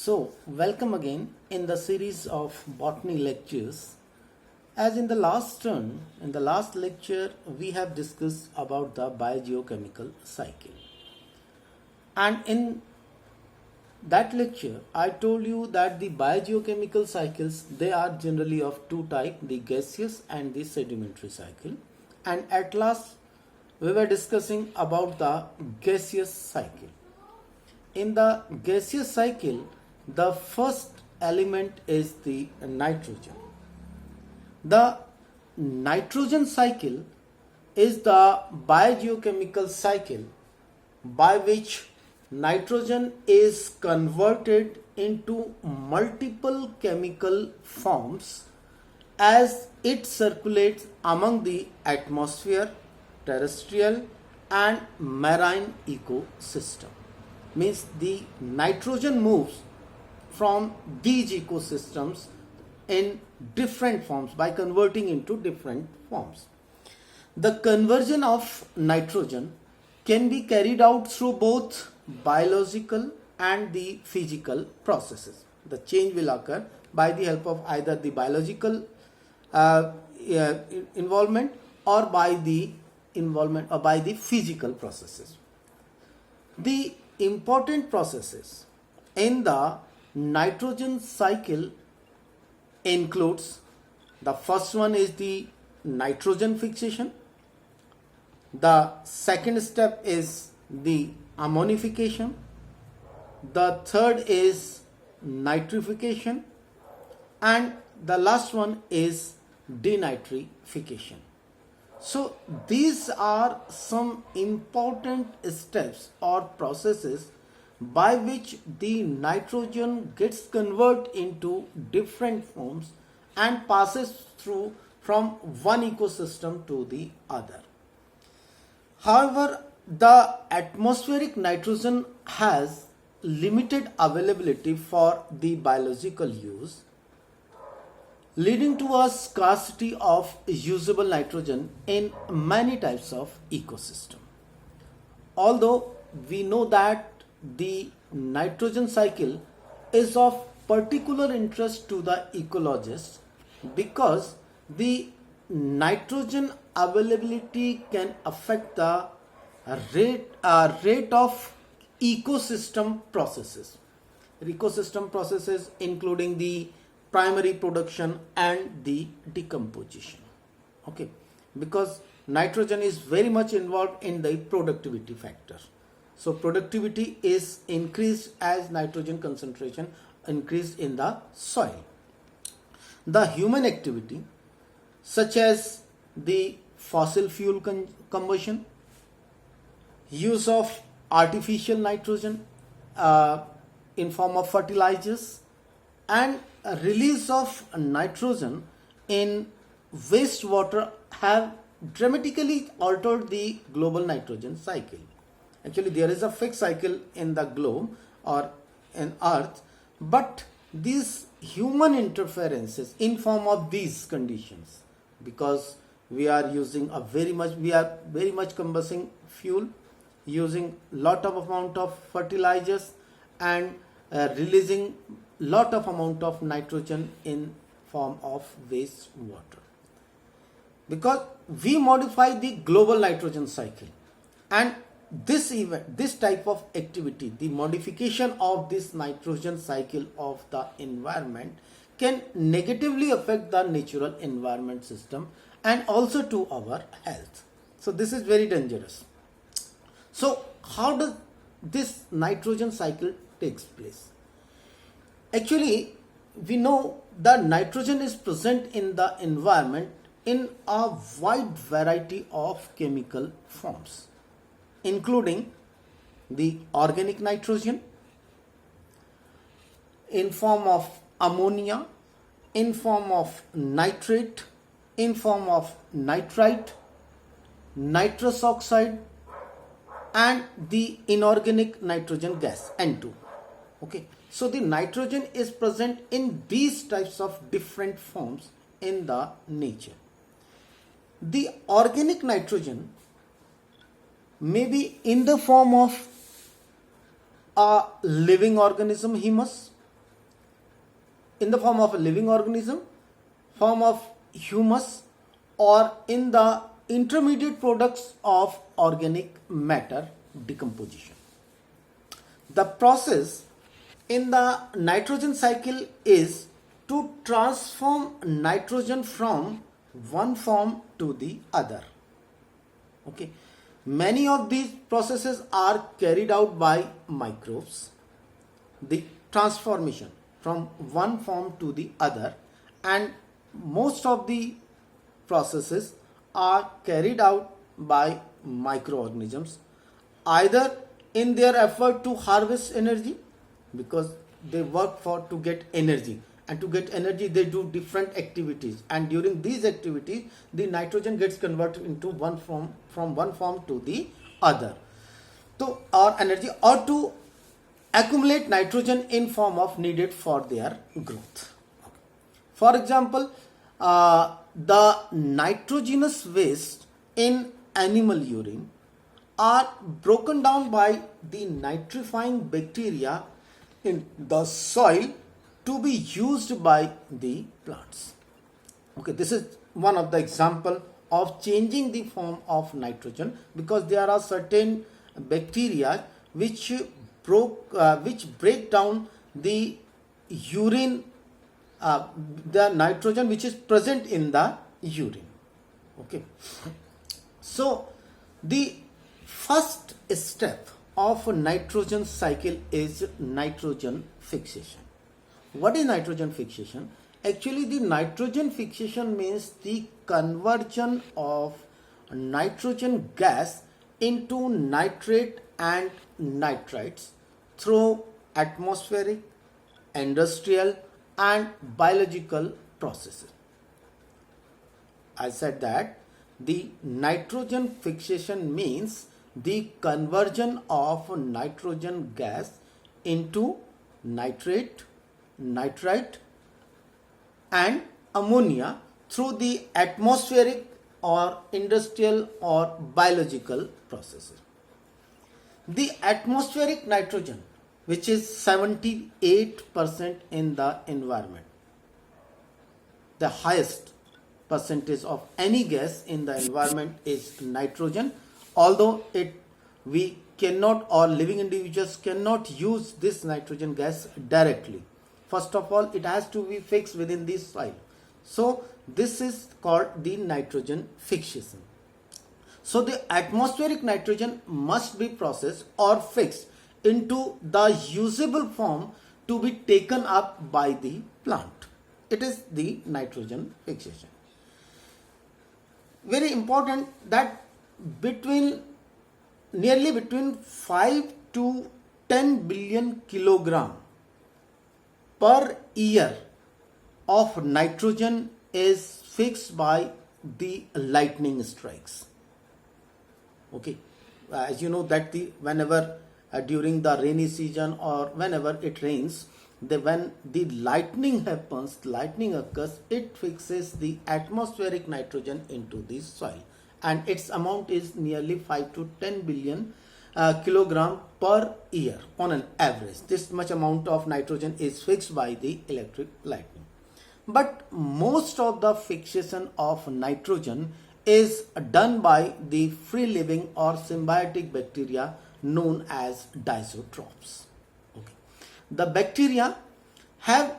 So, welcome again in the series of botany lectures. As in the last turn, in the last lecture, we have discussed about the biogeochemical cycle. And in that lecture, I told you that the biogeochemical cycles, they are generally of two types, the gaseous and the sedimentary cycle. And at last, we were discussing about the gaseous cycle. In the gaseous cycle, the first element is the nitrogen. The nitrogen cycle is the biogeochemical cycle by which nitrogen is converted into multiple chemical forms as it circulates among the atmosphere, terrestrial and marine ecosystem. Means the nitrogen moves from these ecosystems in different forms by converting into different forms. The conversion of nitrogen can be carried out through both biological and the physical processes. The change will occur by the help of either the biological involvement or by the involvement or by the physical processes. The important processes in the nitrogen cycle includes, the first one is the nitrogen fixation, the second step is the ammonification, the third is nitrification, and the last one is denitrification. So these are some important steps or processes by which the nitrogen gets converted into different forms and passes through from one ecosystem to the other. However, the atmospheric nitrogen has limited availability for the biological use, leading to a scarcity of usable nitrogen in many types of ecosystem. Although we know that the nitrogen cycle is of particular interest to the ecologists because the nitrogen availability can affect the rate of ecosystem processes. Ecosystem processes including the primary production and the decomposition. Okay, because nitrogen is very much involved in the productivity factor. So productivity is increased as nitrogen concentration increased in the soil. The human activity such as the fossil fuel combustion, use of artificial nitrogen in form of fertilizers, and release of nitrogen in wastewater have dramatically altered the global nitrogen cycle. Actually, there is a fixed cycle in the globe or in earth, but these human interferences in form of these conditions, because we are using very much combusting fuel, using lot of amount of fertilizers and releasing lot of amount of nitrogen in form of wastewater. Because we modify the global nitrogen cycle, and this type of activity, the modification of this nitrogen cycle of the environment, can negatively affect the natural environment system and also to our health. So this is very dangerous. So how does this nitrogen cycle takes place? Actually, we know that nitrogen is present in the environment in a wide variety of chemical forms, including the organic nitrogen in form of ammonia, in form of nitrate, in form of nitrite, nitrous oxide, and the inorganic nitrogen gas N2. Okay, so the nitrogen is present in these types of different forms in the nature. The organic nitrogen may be in the form of a living organism humus, in the form of a living organism, form of humus, or in the intermediate products of organic matter decomposition. The process in the nitrogen cycle is to transform nitrogen from one form to the other. Okay. Many of these processes are carried out by microbes. The transformation from one form to the other, and most of the processes are carried out by microorganisms, either in their effort to harvest energy, because they work for to get energy, and to get energy they do different activities, and during these activities the nitrogen gets converted into one form, from one form to the other, to or energy, or to accumulate nitrogen in form of needed for their growth. For example, the nitrogenous waste in animal urine are broken down by the nitrifying bacteria in the soil to be used by the plants. Okay, this is one of the example of changing the form of nitrogen, because there are certain bacteria which break down the urine, the nitrogen which is present in the urine. Okay, so the first step of a nitrogen cycle is nitrogen fixation. What is nitrogen fixation? Actually, the nitrogen fixation means the conversion of nitrogen gas into nitrate and nitrites through atmospheric, industrial and biological processes. I said that the nitrogen fixation means the conversion of nitrogen gas into nitrate, nitrite and ammonia through the atmospheric or industrial or biological processes. The atmospheric nitrogen, which is 78% in the environment, the highest percentage of any gas in the environment is nitrogen, although we cannot, or living individuals cannot use this nitrogen gas directly. First of all, it has to be fixed within the soil. So this is called the nitrogen fixation. So the atmospheric nitrogen must be processed or fixed into the usable form to be taken up by the plant. It is the nitrogen fixation. Very important that nearly between 5 to 10 billion kilogram per year of nitrogen is fixed by the lightning strikes. Okay, as you know that whenever during the rainy season or whenever it rains, when the lightning happens, lightning occurs, it fixes the atmospheric nitrogen into the soil, and its amount is nearly 5 to 10 billion kilogram per year on an average. This much amount of nitrogen is fixed by the electric lightning. But most of the fixation of nitrogen is done by the free living or symbiotic bacteria known as diazotrophs. Okay. The bacteria have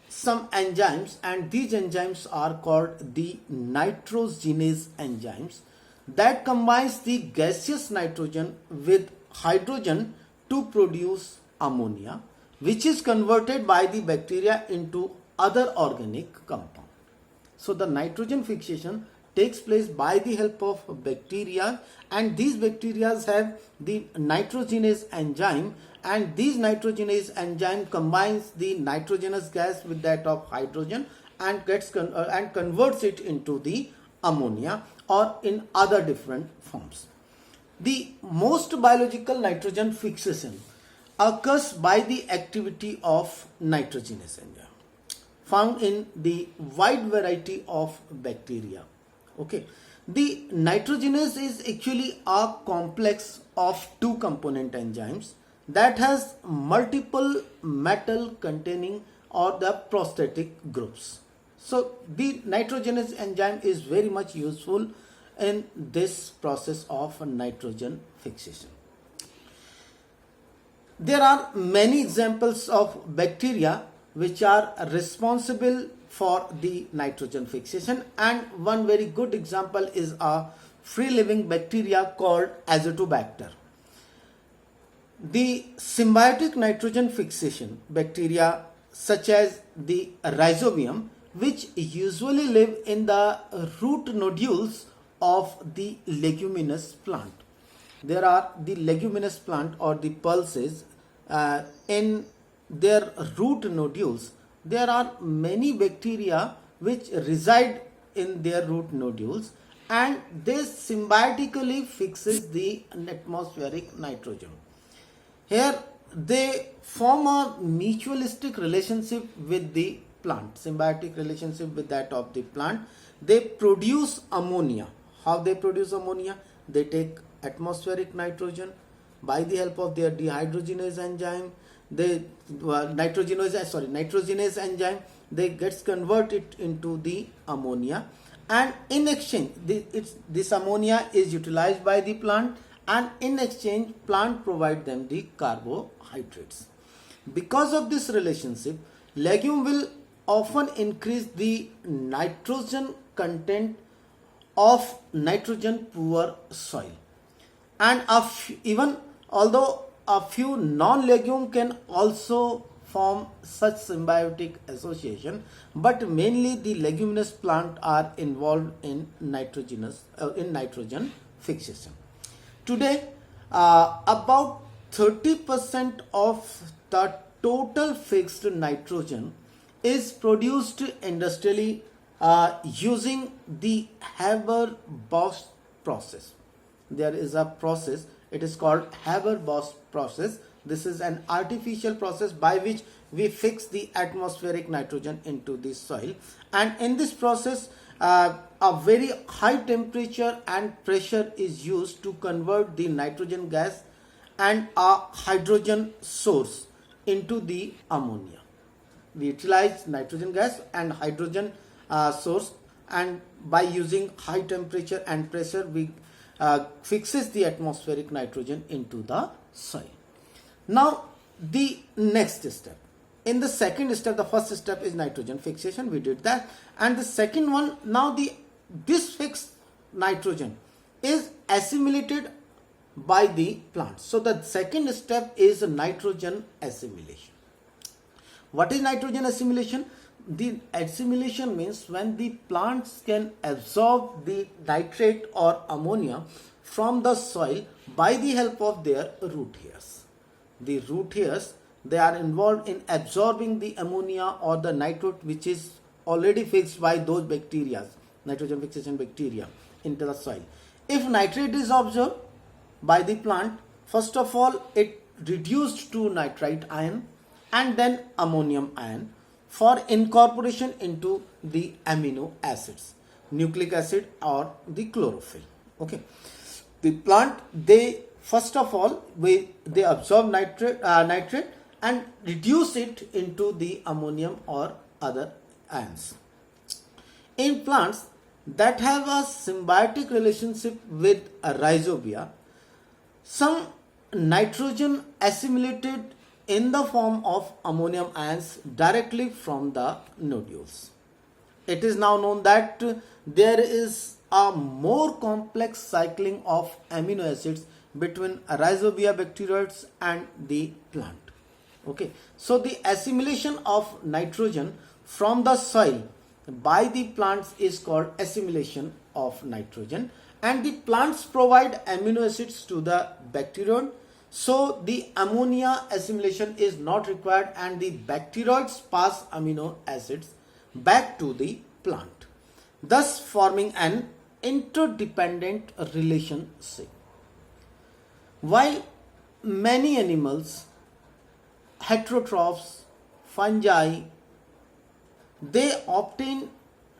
some enzymes, and these enzymes are called the nitrogenase enzymes that combines the gaseous nitrogen with hydrogen to produce ammonia, which is converted by the bacteria into other organic compound. So the nitrogen fixation takes place by the help of bacteria, and these bacteria have the nitrogenase enzyme, and these nitrogenase enzyme combines the nitrogenous gas with that of hydrogen and converts it into the ammonia or in other different forms. The most biological nitrogen fixation occurs by the activity of nitrogenase enzyme found in the wide variety of bacteria. Okay, the nitrogenase is actually a complex of two component enzymes that has multiple metal containing or the prosthetic groups. So the nitrogenase enzyme is very much useful in this process of nitrogen fixation. There are many examples of bacteria which are responsible for the nitrogen fixation, and one very good example is a free living bacteria called Azotobacter. The symbiotic nitrogen fixation bacteria such as the Rhizobium, which usually live in the root nodules of the leguminous plant. There are the leguminous plant or the pulses in their root nodules. There are many bacteria which reside in their root nodules, and this symbiotically fixes the atmospheric nitrogen. Here they form a mutualistic relationship with the plant, symbiotic relationship with that of the plant. They produce ammonia. How they produce ammonia? They take atmospheric nitrogen by the help of their dehydrogenase enzyme. Nitrogenase enzyme, they gets converted into the ammonia, and in exchange this ammonia is utilized by the plant, and in exchange plant provide them the carbohydrates. Because of this relationship, legume will often increase the nitrogen content of nitrogen poor soil, and even although a few non-legume can also form such symbiotic association, but mainly the leguminous plant are involved in nitrogen fixation. Today, about 30% of the total fixed nitrogen is produced industrially using the Haber-Bosch process. There is a process, it is called Haber-Bosch process. This is an artificial process by which we fix the atmospheric nitrogen into the soil, and in this process a very high temperature and pressure is used to convert the nitrogen gas and a hydrogen source into the ammonia. We utilize nitrogen gas and hydrogen source, and by using high temperature and pressure we fixes the atmospheric nitrogen into the soil. Now the next step. In the second step, the first step is nitrogen fixation, we did that, and the second one, now this fixed nitrogen is assimilated by the plant. So the second step is nitrogen assimilation. What is nitrogen assimilation? The assimilation means when the plants can absorb the nitrate or ammonia from the soil by the help of their root hairs. The root hairs, they are involved in absorbing the ammonia or the nitrate which is already fixed by those bacteria, nitrogen fixation bacteria, into the soil. If nitrate is absorbed by the plant, first of all it reduced to nitrite ion and then ammonium ion for incorporation into the amino acids, nucleic acid or the chlorophyll. Okay, the plant, they first of all they absorb nitrate and reduce it into the ammonium or other ions. In plants that have a symbiotic relationship with a rhizobia, some nitrogen assimilated in the form of ammonium ions directly from the nodules. It is now known that there is a more complex cycling of amino acids between rhizobia bacteroids and the plant. Okay, so the assimilation of nitrogen from the soil by the plants is called assimilation of nitrogen, and the plants provide amino acids to the bacteroid. So the ammonia assimilation is not required and the bacteroids pass amino acids back to the plant, thus forming an interdependent relationship. While many animals, heterotrophs, fungi, they obtain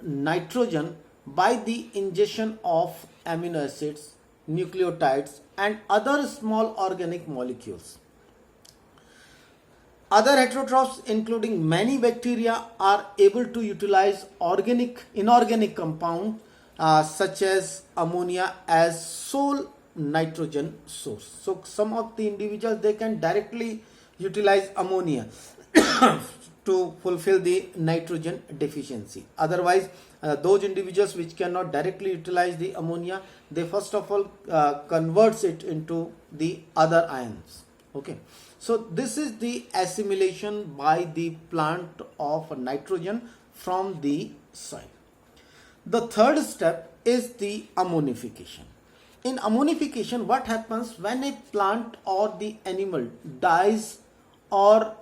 nitrogen by the ingestion of amino acids, nucleotides and other small organic molecules. Other heterotrophs, including many bacteria, are able to utilize inorganic compound such as ammonia as sole nitrogen source. So some of the individuals, they can directly utilize ammonia to fulfill the nitrogen deficiency. Otherwise, those individuals which cannot directly utilize the ammonia, they first of all converts it into the other ions. Okay, so this is the assimilation by the plant of nitrogen from the soil. The third step is the ammonification. In ammonification, what happens when a plant or the animal dies or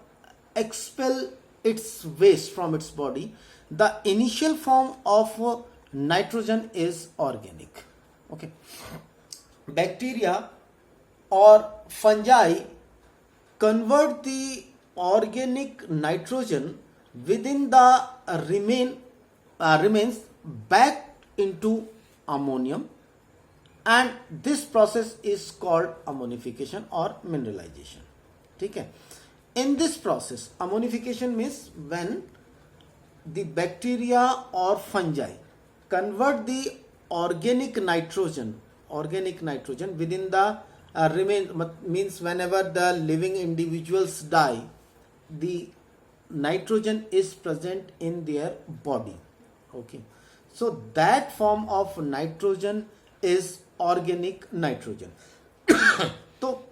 expel its waste from its body? The initial form of nitrogen is organic. Okay, bacteria or fungi convert the organic nitrogen within the remains back into ammonium, and this process is called ammonification or mineralization. Okay, in this process, ammonification means when the bacteria or fungi convert the organic nitrogen within the means whenever the living individuals die, the nitrogen is present in their body. Okay, so that form of nitrogen is organic nitrogen. So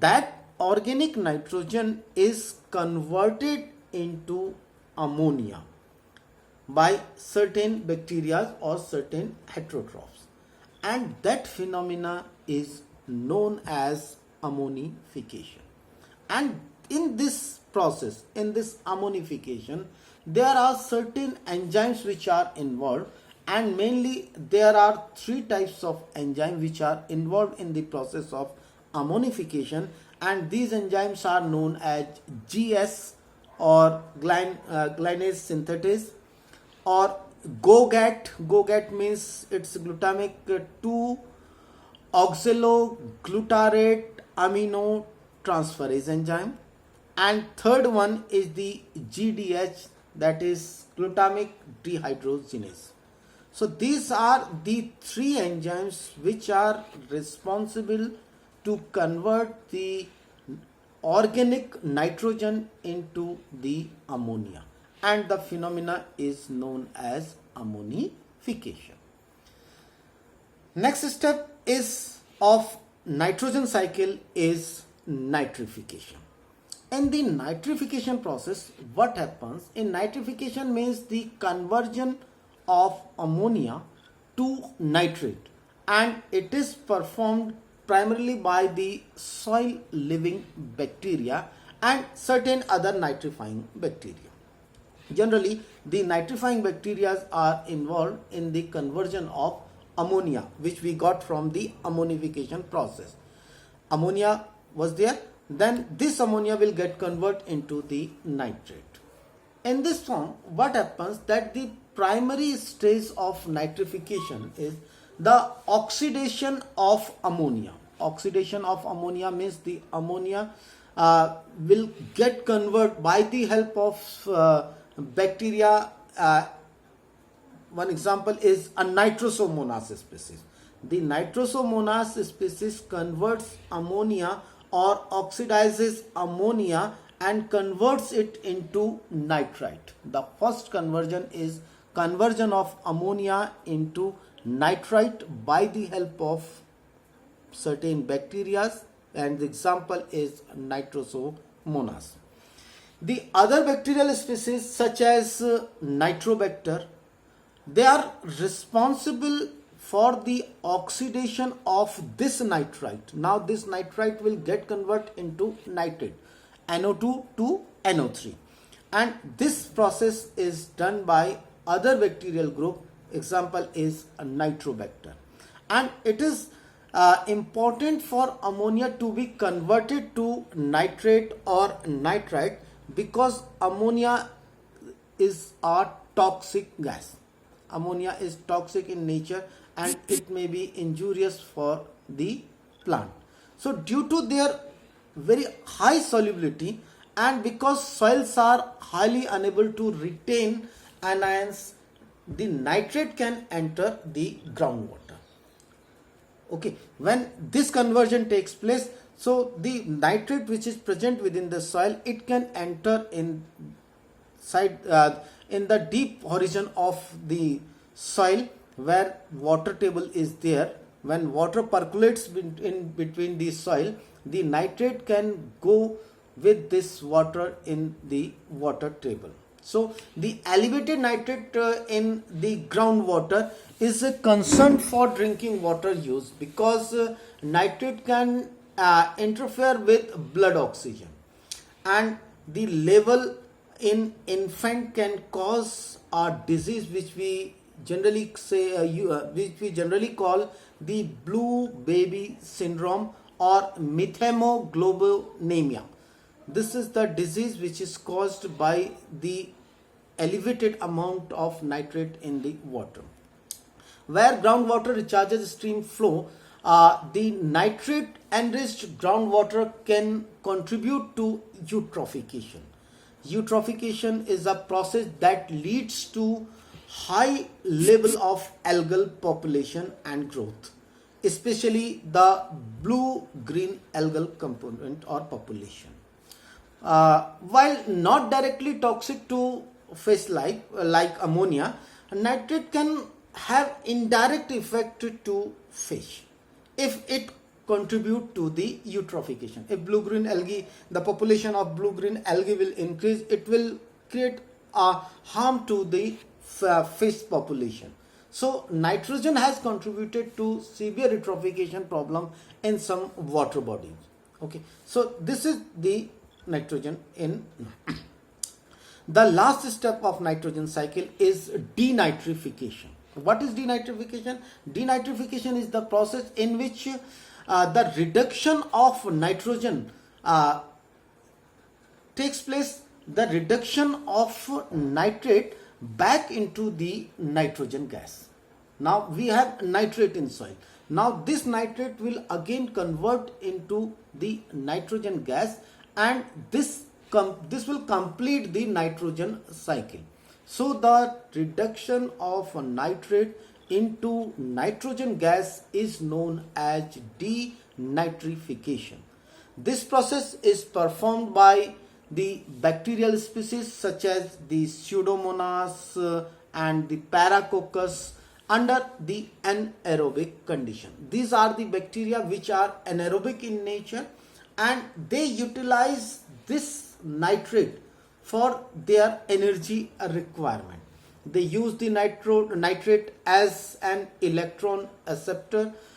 that organic nitrogen is converted into ammonia by certain bacteria or certain heterotrophs, and that phenomena is known as ammonification. And in this process, in this ammonification, there are certain enzymes which are involved, and mainly there are three types of enzymes which are involved in the process of ammonification, and these enzymes are known as GS or glycanase synthetase, or GOGAT. GOGAT means it's glutamic 2 oxaloglutarate amino transferase enzyme, and third one is the GDH, that is glutamic dehydrogenase. So these are the three enzymes which are responsible to convert the organic nitrogen into the ammonia, and the phenomena is known as ammonification. Next step is of nitrogen cycle is nitrification. In the nitrification process, what happens? In nitrification means the conversion of ammonia to nitrate, and it is performed primarily by the soil living bacteria and certain other nitrifying bacteria. Generally, the nitrifying bacteria are involved in the conversion of ammonia, which we got from the ammonification process. Ammonia was there, then this ammonia will get converted into the nitrate. In this form, what happens that the primary stage of nitrification is the oxidation of ammonia. Oxidation of ammonia means the ammonia will get converted by the help of bacteria. One example is a Nitrosomonas species. The Nitrosomonas species converts ammonia or oxidizes ammonia and converts it into nitrite. The first conversion is conversion of ammonia into nitrite by the help of certain bacteria, and the example is Nitrosomonas. The other bacterial species such as Nitrobacter, they are responsible for the oxidation of this nitrite. Now this nitrite will get converted into nitrate, NO2 to NO3, and this process is done by other bacterial group. Example is a Nitrobacter, and it is important for ammonia to be converted to nitrate or nitrite because ammonia is a toxic gas. Ammonia is toxic in nature and it may be injurious for the plant. So due to their very high solubility and because soils are highly unable to retain anions, the nitrate can enter the groundwater. Okay, when this conversion takes place, so the nitrate which is present within the soil, it can enter in the deep horizon of the soil where water table is there. When water percolates in between the soil, the nitrate can go with this water in the water table. So the elevated nitrate in the groundwater is a concern for drinking water use, because nitrate can interfere with blood oxygen, and the level in infant can cause a disease which we generally say which we generally call the blue baby syndrome or methemoglobinemia. This is the disease which is caused by the elevated amount of nitrate in the water. Where groundwater recharges stream flow, the nitrate enriched groundwater can contribute to eutrophication. Eutrophication is a process that leads to high level of algal population and growth, especially the blue-green algal component or population. While not directly toxic to fish like ammonia, nitrate can have indirect effect to fish if it contribute to the eutrophication. If blue-green algae, the population of blue-green algae will increase, it will create a harm to the fish population. So nitrogen has contributed to severe eutrophication problem in some water bodies. Okay, so this is the nitrogen in. The last step of nitrogen cycle is denitrification. What is denitrification? Denitrification is the process in which the reduction of nitrogen takes place, the reduction of nitrate back into the nitrogen gas. Now we have nitrate in soil. Now this nitrate will again convert into the nitrogen gas, and this will complete the nitrogen cycle. So the reduction of nitrate into nitrogen gas is known as denitrification. This process is performed by the bacterial species such as the Pseudomonas and the Paracoccus under the anaerobic condition. These are the bacteria which are anaerobic in nature, and they utilize this nitrate for their energy requirement. They use the nitrate as an electron acceptor